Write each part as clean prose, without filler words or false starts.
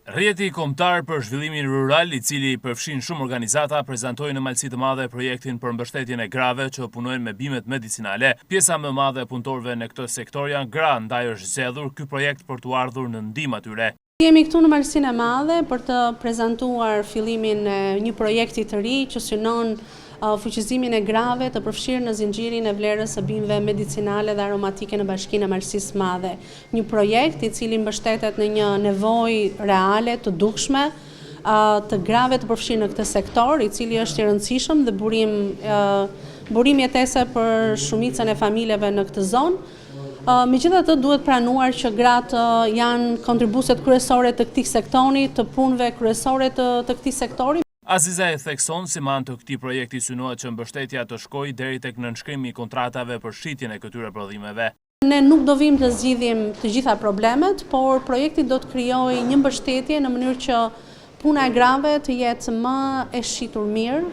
Rrjeti kombëtar për zhvillimin rural, i cili përfshin shumë organizata, prezantoi në Malësi të Madhe projektin për mbështetjen e grave që punojnë me bimet medicinale. Pjesa më e madhe e punëtorëve në këtë sektor janë gra, ndaj është zgjedhur ky projekt për t'u ardhur në ndihmë atyre. Jemi këtu në Malësinë e Madhe për të prezantuar fillimin e një projekti të ri që synon fuqizimin e grave të përfshirë në zinxhirin e vlerës së bimëve medicinale dhe aromatike në Bashkinë e Malësisë Madhe. Një projekt i cili mbështetet në një nevojë reale të dukshme të grave të përfshirë në këtë sektor, i cili është i rëndësishëm dhe burim jetese për shumicën e familjeve në këtë zonë. Megjithatë, duhet pranuar që gratë janë kontribueset kryesore të këtij sektori, të punëve kryesore të këtij sektori. Aziza e thekson si me anë të këtij projekti synohet që mbështetja të shkojë deri tek nënshkrimi i kontratave për shitjen e këtyre prodhimeve. Ne nuk do vim të zgjidhim të gjitha problemet, por projekti do të krijojë një mbështetje në mënyrë që puna e grave të jetë më e shitur mirë,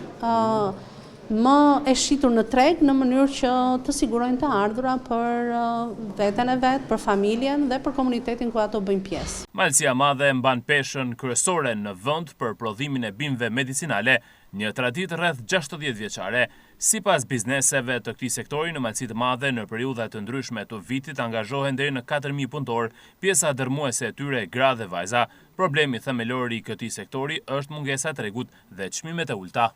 më e shitur në treg në mënyrë që të sigurojnë të ardhura për veten e vet, për familjen dhe për komunitetin ku ato bëjnë pjesë. Malësia e Madhe mban peshën kryesore në vend për prodhimin e bimëve medicinale, një traditë rreth 60 vjeçare. Sipas bizneseve të këtij sektori në Malësi të Madhe, në periudha të ndryshme të vitit angazhohen deri në 4000 punëtorë, pjesa dërmuese e tyre gra dhe vajza. Problemi themelor i këtij sektori është mungesa e tregut dhe çmimet e ulta.